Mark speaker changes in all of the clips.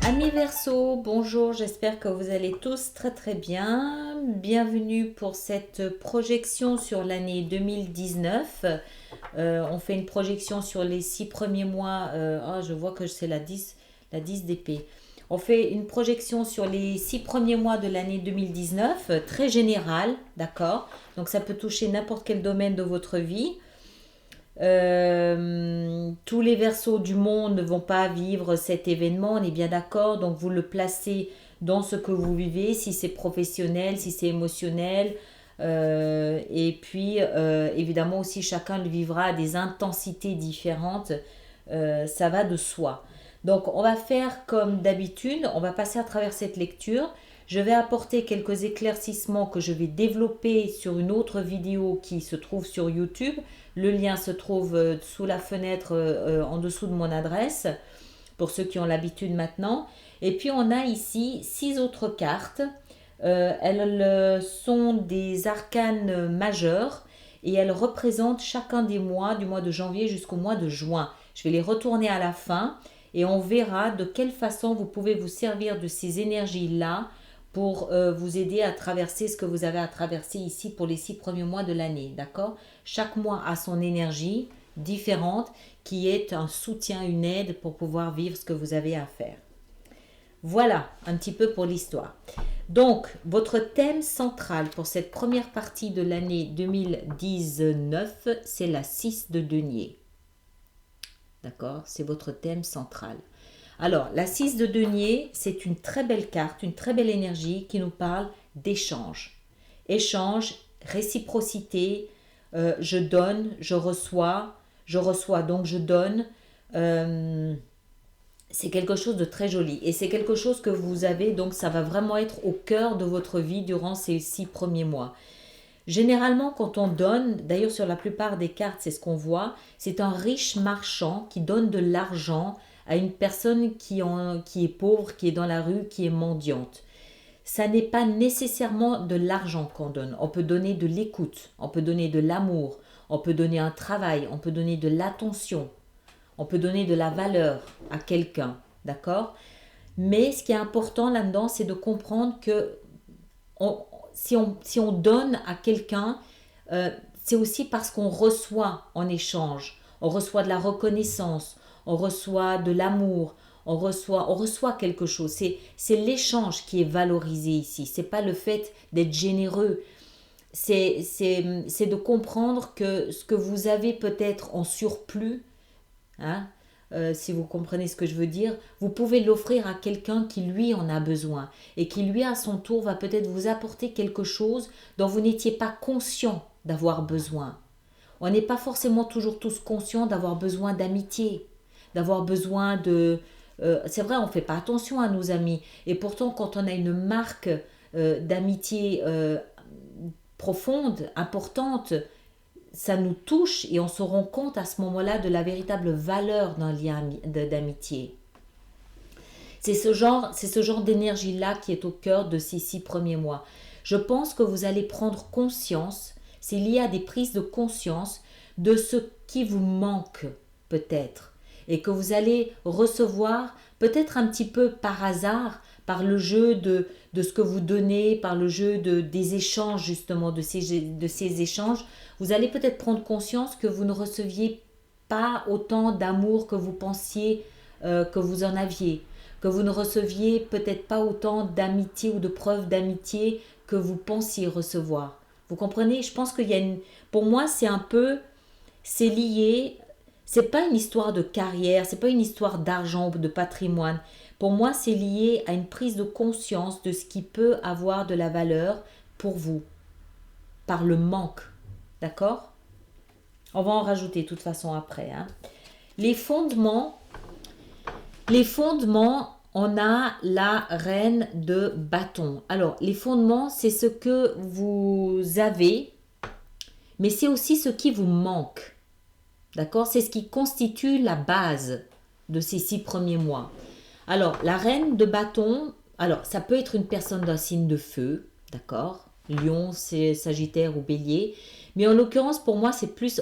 Speaker 1: Amis Verseau, bonjour, j'espère que vous allez tous très bien. Bienvenue pour cette projection sur l'année 2019. On fait une projection sur les 6 premiers mois. Je vois que c'est la 10 d'épée. On fait une projection sur les 6 premiers mois de l'année 2019, très générale, d'accord? Donc ça peut toucher n'importe quel domaine de votre vie. Tous les Verseaux du monde ne vont pas vivre cet événement, on est bien d'accord, donc vous le placez dans ce que vous vivez, si c'est professionnel, si c'est émotionnel, et puis évidemment aussi chacun le vivra à des intensités différentes, ça va de soi. Donc on va faire comme d'habitude, on va passer à travers cette lecture. Je vais apporter quelques éclaircissements que je vais développer sur une autre vidéo qui se trouve sur YouTube. Le lien se trouve sous la fenêtre en dessous de mon adresse, pour ceux qui ont l'habitude maintenant. Et puis on a ici 6 autres cartes. Elles sont des arcanes majeures et elles représentent chacun des mois, du mois de janvier jusqu'au mois de juin. Je vais les retourner à la fin et on verra de quelle façon vous pouvez vous servir de ces énergies-là pour vous aider à traverser ce que vous avez à traverser ici pour les 6 premiers mois de l'année, d'accord? Chaque mois a son énergie différente qui est un soutien, une aide pour pouvoir vivre ce que vous avez à faire. Voilà un petit peu pour l'histoire. Donc, votre thème central pour cette première partie de l'année 2019, c'est la 6 de denier. D'accord? C'est votre thème central. Alors, la 6 de denier, c'est une très belle carte, une très belle énergie qui nous parle d'échange. Échange, réciprocité, je donne, je reçois donc je donne. C'est quelque chose de très joli et c'est quelque chose que vous avez, donc ça va vraiment être au cœur de votre vie durant ces 6 premiers mois. Généralement, quand on donne, d'ailleurs sur la plupart des cartes, c'est ce qu'on voit, c'est un riche marchand qui donne de l'argent à une personne qui est pauvre, qui est dans la rue, qui est mendiante. Ça n'est pas nécessairement de l'argent qu'on donne. On peut donner de l'écoute, on peut donner de l'amour, on peut donner un travail, on peut donner de l'attention, on peut donner de la valeur à quelqu'un, d'accord? Mais ce qui est important là-dedans, c'est de comprendre que si on donne à quelqu'un, c'est aussi parce qu'on reçoit en échange. On reçoit de la reconnaissance, on reçoit de l'amour, on reçoit quelque chose. C'est l'échange qui est valorisé ici. C'est pas le fait d'être généreux. C'est de comprendre que ce que vous avez peut-être en surplus, hein, si vous comprenez ce que je veux dire, vous pouvez l'offrir à quelqu'un qui lui en a besoin et qui lui à son tour va peut-être vous apporter quelque chose dont vous n'étiez pas conscient d'avoir besoin. On n'est pas forcément toujours tous conscients d'avoir besoin d'amitié, d'avoir besoin de... c'est vrai, on ne fait pas attention à nos amis et pourtant quand on a une marque d'amitié profonde, importante, ça nous touche et on se rend compte à ce moment-là de la véritable valeur d'un lien d'amitié. C'est ce genre d'énergie-là qui est au cœur de ces 6 premiers mois. Je pense que vous allez prendre conscience, c'est lié à des prises de conscience de ce qui vous manque peut-être et que vous allez recevoir peut-être un petit peu par hasard, par le jeu de ce que vous donnez, par le jeu des échanges justement, de ces échanges, vous allez peut-être prendre conscience que vous ne receviez pas autant d'amour que vous pensiez que vous en aviez, que vous ne receviez peut-être pas autant d'amitié ou de preuves d'amitié que vous pensiez recevoir. Vous comprenez? Je pense qu'il y a pour moi, c'est lié, c'est pas une histoire de carrière, c'est pas une histoire d'argent ou de patrimoine. Pour moi, c'est lié à une prise de conscience de ce qui peut avoir de la valeur pour vous, par le manque. D'accord? On va en rajouter de toute façon après. Hein. Les fondements, on a la reine de bâton. Alors, les fondements, c'est ce que vous avez, mais c'est aussi ce qui vous manque. D'accord? C'est ce qui constitue la base de ces 6 premiers mois. Alors, la reine de bâton, alors ça peut être une personne d'un signe de feu, d'accord? Lion, c'est Sagittaire ou Bélier. Mais en l'occurrence, pour moi,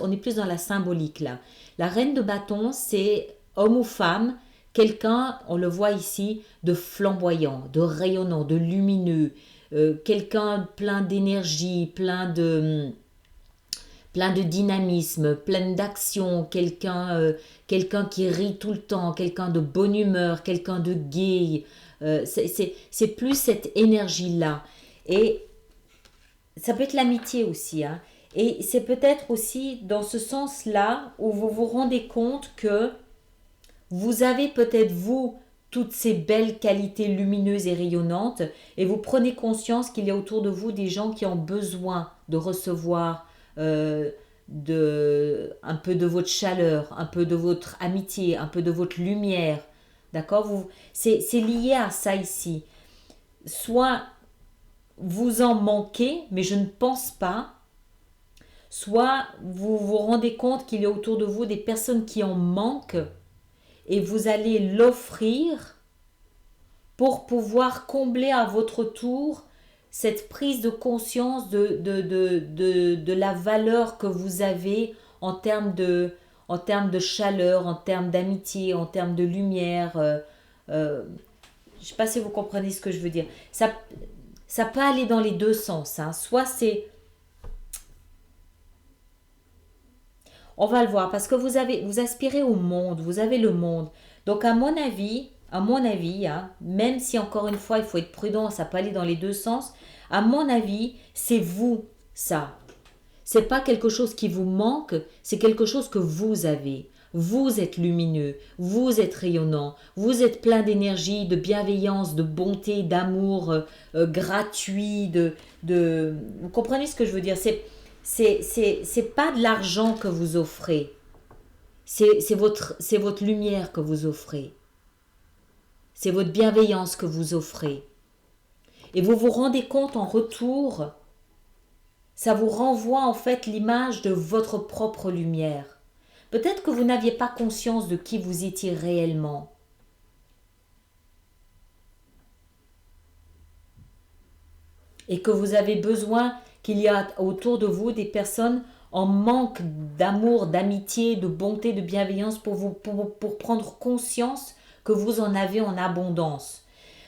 Speaker 1: on est plus dans la symbolique là. La reine de bâton, c'est homme ou femme, quelqu'un, on le voit ici, de flamboyant, de rayonnant, de lumineux, quelqu'un plein d'énergie, plein de dynamisme, plein d'action, quelqu'un qui rit tout le temps, quelqu'un de bonne humeur, quelqu'un de gai. C'est plus cette énergie-là. Et ça peut être l'amitié aussi, hein. Et c'est peut-être aussi dans ce sens-là où vous vous rendez compte que vous avez peut-être vous toutes ces belles qualités lumineuses et rayonnantes et vous prenez conscience qu'il y a autour de vous des gens qui ont besoin de recevoir un peu de votre chaleur, un peu de votre amitié, un peu de votre lumière. D'accord? C'est lié à ça ici. Soit vous en manquez, mais je ne pense pas. Soit vous vous rendez compte qu'il y a autour de vous des personnes qui en manquent et vous allez l'offrir pour pouvoir combler à votre tour cette prise de conscience de la valeur que vous avez en termes de chaleur, en termes d'amitié, en termes de lumière. Je ne sais pas si vous comprenez ce que je veux dire. Ça peut aller dans les deux sens, hein. Soit c'est... On va le voir parce que vous aspirez au monde, vous avez le monde. Donc à mon avis, hein, même si encore une fois il faut être prudent, ça peut aller dans les deux sens. À mon avis, c'est vous ça. C'est pas quelque chose qui vous manque, c'est quelque chose que vous avez. Vous êtes lumineux, vous êtes rayonnant, vous êtes plein d'énergie, de bienveillance, de bonté, d'amour gratuit, Vous comprenez ce que je veux dire? C'est pas de l'argent que vous offrez. C'est votre lumière que vous offrez. C'est votre bienveillance que vous offrez. Et vous vous rendez compte en retour, ça vous renvoie en fait l'image de votre propre lumière. Peut-être que vous n'aviez pas conscience de qui vous étiez réellement. Et que vous avez besoin qu'il y a autour de vous des personnes en manque d'amour, d'amitié, de bonté, de bienveillance pour prendre conscience que vous en avez en abondance.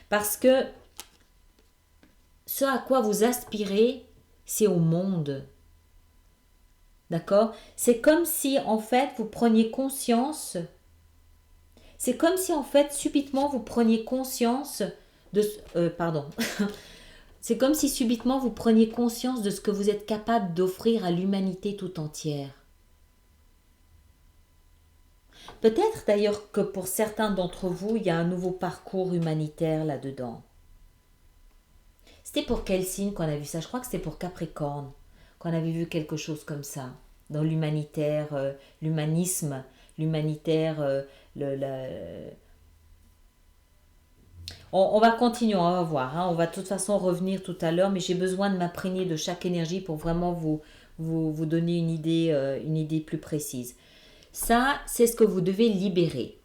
Speaker 1: Parce que ce à quoi vous aspirez, c'est au monde. D'accord? C'est comme si en fait vous preniez conscience, c'est comme si en fait subitement vous preniez conscience pardon. C'est comme si subitement vous preniez conscience de ce que vous êtes capable d'offrir à l'humanité tout entière. Peut-être d'ailleurs que pour certains d'entre vous, il y a un nouveau parcours humanitaire là-dedans. C'était pour quel signe qu'on a vu ça? Je crois que c'était pour Capricorne, qu'on avait vu quelque chose comme ça. Dans l'humanitaire, l'humanisme, l'humanitaire, on va continuer, on va voir, hein. On va de toute façon revenir tout à l'heure, mais j'ai besoin de m'imprégner de chaque énergie pour vraiment vous donner une idée plus précise. Ça, c'est ce que vous devez libérer.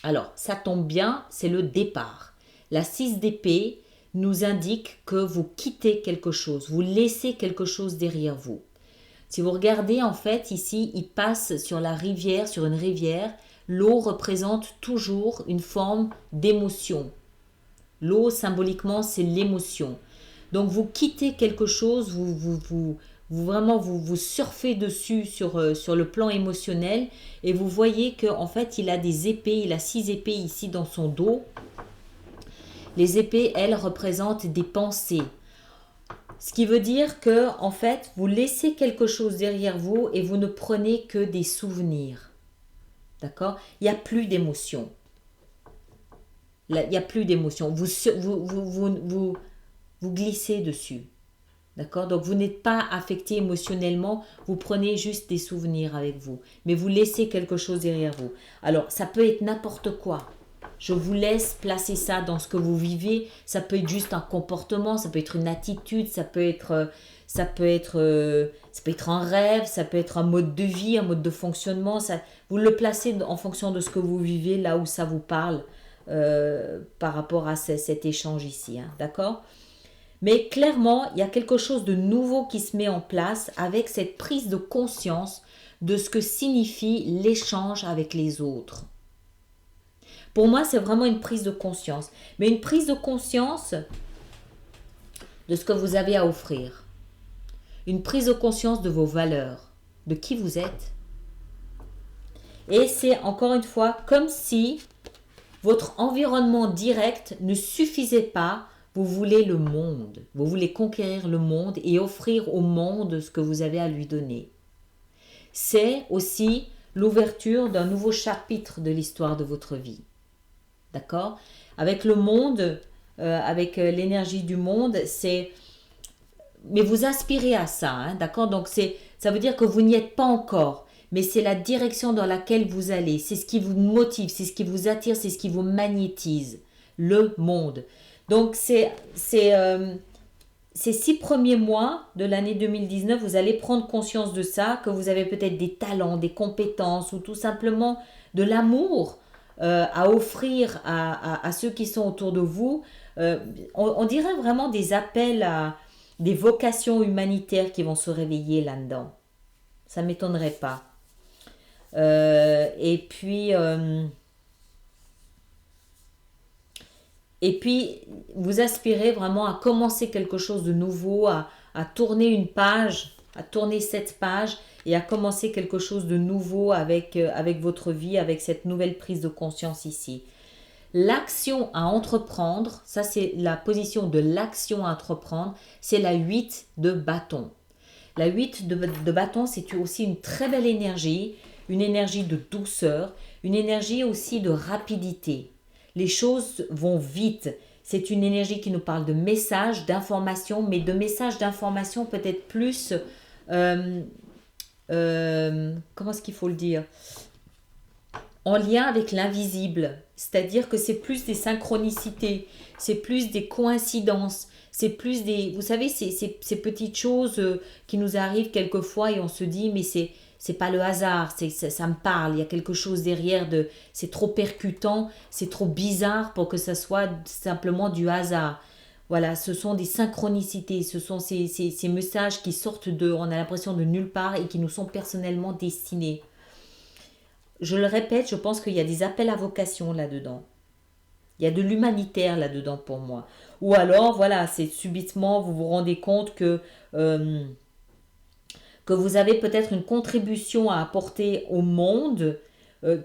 Speaker 1: Alors, ça tombe bien, c'est le départ. La 6 d'épée nous indique que vous quittez quelque chose, vous laissez quelque chose derrière vous. Si vous regardez, en fait, ici, il passe sur la rivière, sur une rivière. L'eau représente toujours une forme d'émotion. L'eau, symboliquement, c'est l'émotion. Donc, vous quittez quelque chose, vous surfez dessus sur le plan émotionnel et vous voyez qu'en fait, il a des épées, il a 6 épées ici dans son dos. Les épées, elles, représentent des pensées. Ce qui veut dire que, en fait, vous laissez quelque chose derrière vous et vous ne prenez que des souvenirs. D'accord? Il n'y a plus d'émotion. Il n'y a plus d'émotion. Vous glissez dessus. D'accord? Donc, vous n'êtes pas affecté émotionnellement. Vous prenez juste des souvenirs avec vous. Mais vous laissez quelque chose derrière vous. Alors, ça peut être n'importe quoi. Je vous laisse placer ça dans ce que vous vivez. Ça peut être juste un comportement, ça peut être une attitude, ça peut être ça peut être un rêve, ça peut être un mode de vie, un mode de fonctionnement. Ça, vous le placez en fonction de ce que vous vivez, là où ça vous parle par rapport à cet échange ici. Hein, d'accord? Mais clairement, il y a quelque chose de nouveau qui se met en place avec cette prise de conscience de ce que signifie l'échange avec les autres. Pour moi, c'est vraiment une prise de conscience. Mais une prise de conscience de ce que vous avez à offrir. Une prise de conscience de vos valeurs, de qui vous êtes. Et c'est encore une fois comme si votre environnement direct ne suffisait pas. Vous voulez le monde, vous voulez conquérir le monde et offrir au monde ce que vous avez à lui donner. C'est aussi l'ouverture d'un nouveau chapitre de l'histoire de votre vie. D'accord? Avec le monde, avec l'énergie du monde, c'est... Mais vous aspirez à ça, hein, d'accord? Donc ça veut dire que vous n'y êtes pas encore, mais c'est la direction dans laquelle vous allez. C'est ce qui vous motive, c'est ce qui vous attire, c'est ce qui vous magnétise. Le monde. Donc ces 6 premiers mois de l'année 2019, vous allez prendre conscience de ça, que vous avez peut-être des talents, des compétences ou tout simplement de l'amour à offrir à ceux qui sont autour de vous. On dirait vraiment des appels à des vocations humanitaires qui vont se réveiller là-dedans. Ça ne m'étonnerait pas. Et puis, vous aspirez vraiment à commencer quelque chose de nouveau, à tourner une page, à tourner cette page et à commencer quelque chose de nouveau avec votre vie, avec cette nouvelle prise de conscience ici. L'action à entreprendre, ça c'est la position de l'action à entreprendre, c'est la 8 de bâton. La 8 de bâton, c'est aussi une très belle énergie, une énergie de douceur, une énergie aussi de rapidité. Les choses vont vite. C'est une énergie qui nous parle de messages, d'informations, mais de messages d'informations peut-être plus... comment est-ce qu'il faut le dire? En lien avec l'invisible. C'est-à-dire que c'est plus des synchronicités, c'est plus des coïncidences, c'est plus des... Vous savez, ces petites choses qui nous arrivent quelquefois et on se dit, mais c'est pas le hasard, ça me parle, il y a quelque chose derrière, c'est trop percutant, c'est trop bizarre pour que ça soit simplement du hasard. Voilà, ce sont des synchronicités, ce sont ces messages qui sortent on a l'impression de nulle part et qui nous sont personnellement destinés. Je le répète, je pense qu'il y a des appels à vocation là-dedans. Il y a de l'humanitaire là-dedans pour moi. Ou alors, voilà, c'est subitement, vous vous rendez compte que vous avez peut-être une contribution à apporter au monde,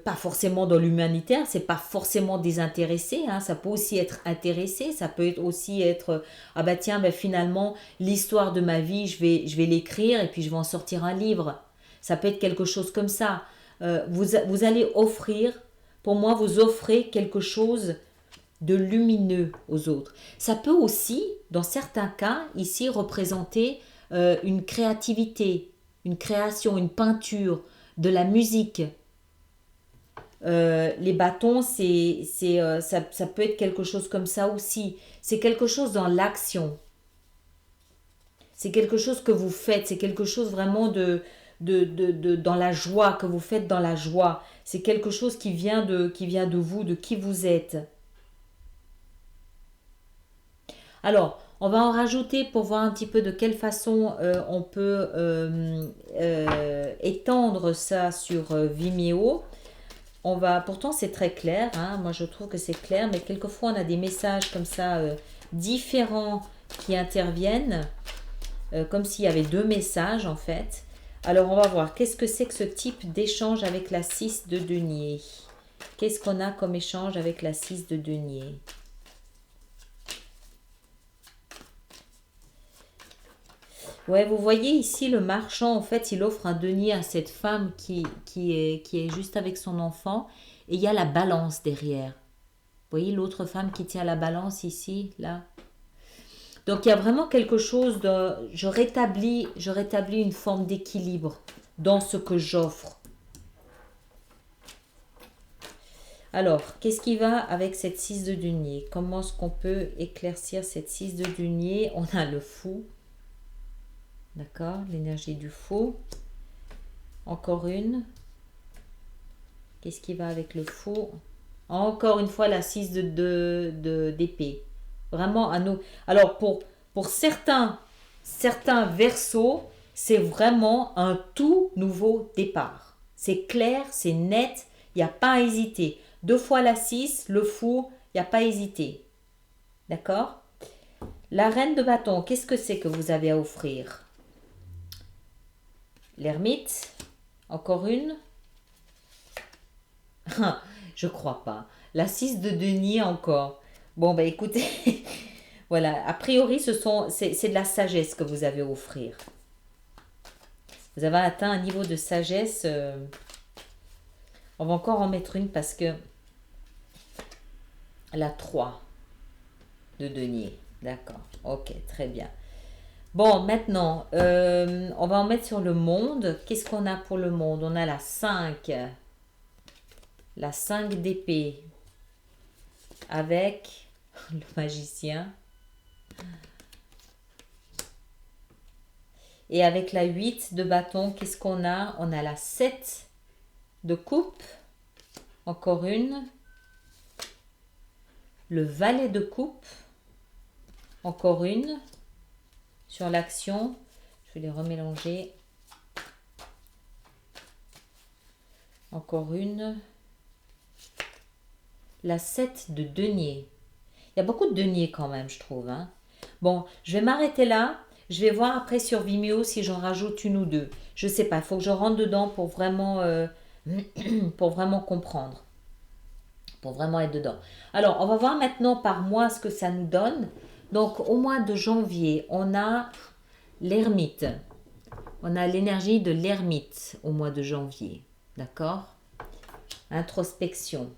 Speaker 1: pas forcément dans l'humanitaire, c'est pas forcément désintéressé, hein, ça peut aussi être intéressé, ça peut aussi être ah bah tiens, bah finalement l'histoire de ma vie, je vais l'écrire et puis je vais en sortir un livre. Ça peut être quelque chose comme ça. Vous allez offrir, pour moi, vous offrez quelque chose de lumineux aux autres. Ça peut aussi, dans certains cas, ici représenter une créativité, une création, une peinture, de la musique. Les bâtons, ça peut être quelque chose comme ça aussi. C'est quelque chose dans l'action. C'est quelque chose que vous faites. C'est quelque chose vraiment dans la joie, que vous faites dans la joie. C'est quelque chose qui vient de vous, de qui vous êtes. Alors, on va en rajouter pour voir un petit peu de quelle façon on peut étendre ça sur Vimeo. Pourtant c'est très clair, hein, moi je trouve que c'est clair, mais quelquefois on a des messages comme ça différents qui interviennent, comme s'il y avait 2 messages en fait. Alors on va voir, qu'est-ce que c'est que ce type d'échange avec la 6 de denier? Qu'est-ce qu'on a comme échange avec la 6 de denier? Ouais, vous voyez ici le marchand, en fait, il offre un denier à cette femme qui est juste avec son enfant. Et il y a la balance derrière. Vous voyez l'autre femme qui tient la balance ici, là. Donc il y a vraiment quelque chose de... Je rétablis une forme d'équilibre dans ce que j'offre. Alors, qu'est-ce qui va avec cette 6 de denier? Comment est-ce qu'on peut éclaircir cette 6 de denier? On a le fou. D'accord, l'énergie du faux. Encore une. Qu'est-ce qui va avec le faux? Encore une fois, la 6 d'épée. Vraiment à nous. Alors, pour certains versos, c'est vraiment un tout nouveau départ. C'est clair, c'est net, il n'y a pas à hésiter. Deux fois la 6, le fou, il n'y a pas à hésiter. D'accord? La reine de bâton, qu'est-ce que c'est que vous avez à offrir? L'ermite, encore une. Je crois pas. La 6 de denier encore. Bon, bah écoutez, voilà, a priori, c'est de la sagesse que vous avez à offrir. Vous avez atteint un niveau de sagesse. On va encore en mettre une parce que la 3 de denier. D'accord, ok, très bien. Bon, maintenant, on va en mettre sur le monde. Qu'est-ce qu'on a pour le monde? On a la 5. La 5 d'épée. Avec le magicien. Et avec la 8 de bâton, qu'est-ce qu'on a? On a la 7 de coupe. Encore une. Le valet de coupe. Encore une. Sur l'action, je vais les remélanger. Encore une. La 7 de denier. Il y a beaucoup de deniers quand même, je trouve. Hein. Bon, je vais m'arrêter là. Je vais voir après sur Vimeo si j'en rajoute une ou deux. Je sais pas, il faut que je rentre dedans pour vraiment, pour vraiment comprendre. Pour vraiment être dedans. Alors, on va voir maintenant par mois ce que ça nous donne. Donc, au mois de janvier, on a l'ermite. On a l'énergie de l'ermite au mois de janvier. D'accord? Introspection.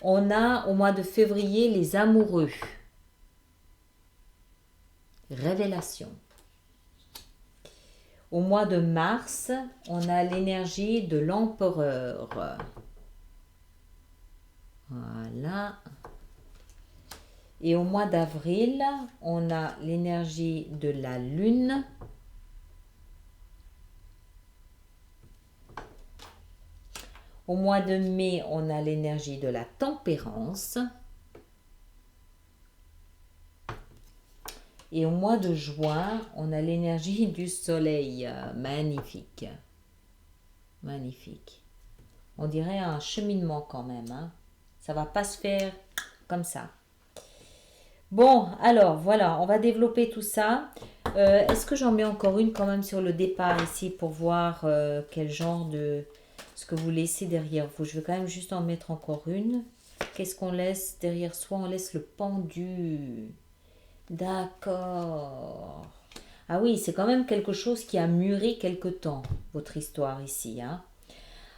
Speaker 1: On a au mois de février les amoureux. Révélation. Au mois de mars, on a l'énergie de l'empereur. Voilà. Et au mois d'avril, on a l'énergie de la lune. Au mois de mai, on a l'énergie de la tempérance. Et au mois de juin, on a l'énergie du soleil. Magnifique. Magnifique. On dirait un cheminement quand même. Hein. Ça va pas se faire comme ça. Bon, alors voilà, on va développer tout ça. Est-ce que j'en mets encore une quand même sur le départ ici pour voir quel genre de... ce que vous laissez derrière vous. Je vais quand même juste en mettre encore une. Qu'est-ce qu'on laisse derrière soi? On laisse le pendu. D'accord. Ah oui, c'est quand même quelque chose qui a mûri quelque temps, votre histoire ici. Hein.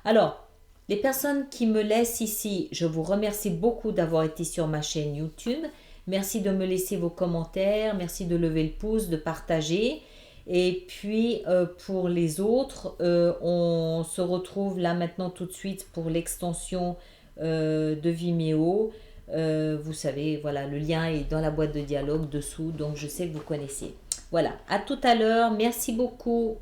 Speaker 1: Alors, les personnes qui me laissent ici, je vous remercie beaucoup d'avoir été sur ma chaîne YouTube. Merci de me laisser vos commentaires, merci de lever le pouce, de partager. Et puis, pour les autres, on se retrouve là maintenant tout de suite pour l'extension de Vimeo. Vous savez, voilà, le lien est dans la boîte de dialogue dessous, donc je sais que vous connaissez. Voilà, à tout à l'heure. Merci beaucoup.